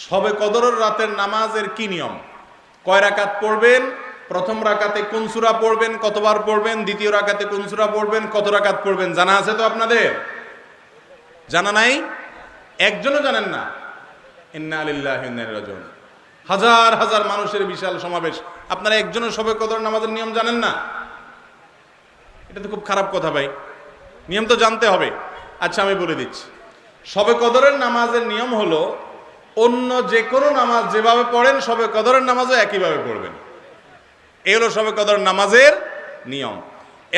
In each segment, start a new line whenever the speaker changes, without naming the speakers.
শবে কদরের রাতের নামাজের কি নিয়ম, কয় রাকাত পড়বেন, প্রথম রাকাতে কোন সূরা পড়বেন, কতবার পড়বেন, দ্বিতীয় রাকাতে কোন সূরা পড়বেন, কত রাকাত পড়বেন, জানা আছে তো আপনাদের? জানা নাই? একজনও জানেন না? ইন্না লিল্লাহি ওয়া ইন্না ইলাইহি রাজিউন। হাজার হাজার মানুষের বিশাল সমাবেশ, আপনারা একজনের শবে কদর নামাজের নিয়ম জানেন না? এটা তো খুব খারাপ কথা ভাই, নিয়ম তো জানতে হবে। আচ্ছা আমি বলে দিচ্ছি, শবে কদরের নামাজের নিয়ম হলো অন্য যে কোনো নামাজ যেভাবে পড়েন শবে কদরের নামাজও একইভাবে পড়বেন। এই হলো শবে কদরের নামাজের নিয়ম।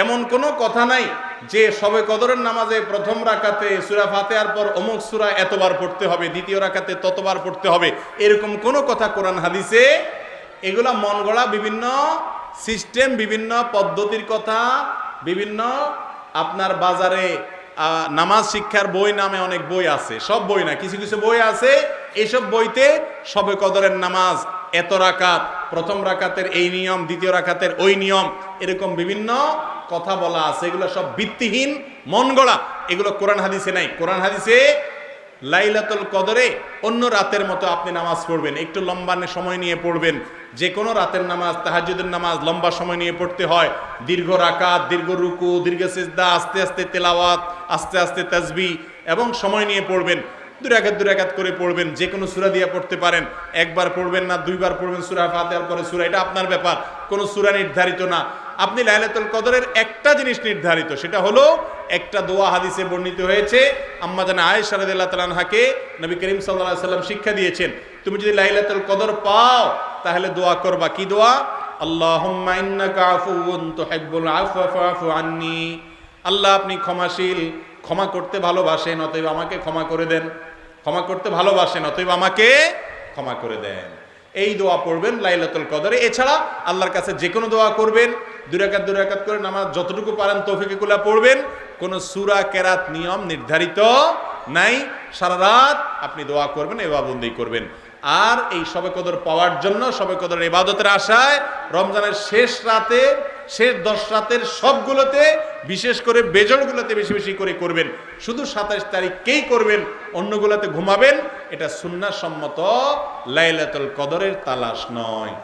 এমন কোনো কথা নাই যে শবে কদরের নামাজে প্রথম রাকাতে সূরা ফাতিহার পর অমুক সূরা এতবার পড়তে হবে, দ্বিতীয় রাকাতে ততবার পড়তে হবে, এরকম কোনো কথা কোরআন হাদিসে, এগুলা মন গড়া বিভিন্ন সিস্টেম, বিভিন্ন পদ্ধতির কথা, বিভিন্ন আপনার বাজারে নামাজ শিক্ষার বই নামে অনেক বই আছে, সব বই না, কিছু কিছু বই আছে, এইসব বইতে শবে কদরের নামাজ এত রাকাত, প্রথম রাকাতের এই নিয়ম, দ্বিতীয় রাকাতের ওই নিয়ম, এরকম বিভিন্ন কথা বলা আছে। এগুলো সব ভিত্তিহীন, মন গড়া, এগুলো কোরআন হাদিসে নাই। কোরআন হাদিসে লাইলাতুল কদরে অন্য রাতের মতো আপনি নামাজ পড়বেন, একটু লম্বা সময় নিয়ে পড়বেন। যে কোনো রাতের নামাজ, তাহাজ্জুদের নামাজ লম্বা সময় নিয়ে পড়তে হয়, দীর্ঘ রাকাত, দীর্ঘ রুকু, দীর্ঘ সিজদা, আস্তে আস্তে তেলাওয়াত, আস্তে আস্তে তাসবিহ এবং সময় নিয়ে পড়বেন। দুই রাকাত করে পড়বেন, যে কোনো সূরা দিয়ে পড়তে পারেন, একবার পড়বেন না দুইবার পড়বেন সূরা ফাতিহার পরে সূরা, এটা আপনার ব্যাপার, কোনো সূরা নির্ধারিত না। আপনি লাইলাতুল কদরের একটা জিনিস নির্ধারিত, সেটা হলো একটা দোয়া হাদিসে বর্ণিত হয়েছে, আম্মা জানা আয়েশা রাদিয়াল্লাহু তাআলা আনহাকে নবী করিম সাল্লাল্লাহু আলাইহি সাল্লাম শিক্ষা দিয়েছেন, তুমি যদি লাইলাতুল কদর পাও তাহলে দোয়া করবা। কি দোয়া? আল্লাহুম্মা ইন্নাকা আফুউন তুহিব্বুল আফওয়া ফাআফু আন্নী। আল্লাহ আপনি ক্ষমাশীল, ক্ষমা করতে ভালোবাসেন, অতএব আমাকে ক্ষমা করে দেন। ক্ষমা করতে ভালোবাসেন, অতএব আমাকে ক্ষমা করে দেন। এই দোয়া পড়বেন লাইলাতুল কদরে। এছাড়া আল্লাহর কাছে যে কোনো দোয়া করবেন, দুই রাকাত করে নামাজ যতটুকু পারেন তৌফিকে কুল্লা পড়বেন। কোনো সূরা কেরাত নিয়ম নির্ধারিত নাই, সারা রাত আপনি দোয়া করবেন, ইবাদত করবেন। আর এই শবে কদর পাওয়ার জন্য, শবে কদরের ইবাদতের আশায় রমজানের শেষ রাতে, শেষ 10 রাতের সবগুলোতে, বিশেষ করে বেজড়গুলোতে বেশি বেশি করে করবেন। শুধু 27 তারিখকেই করবেন, অন্যগুলোতে ঘুমাবেন। এটা সুন্নাহ সম্মত লাইলাতুল কদরের তালাশ নয়।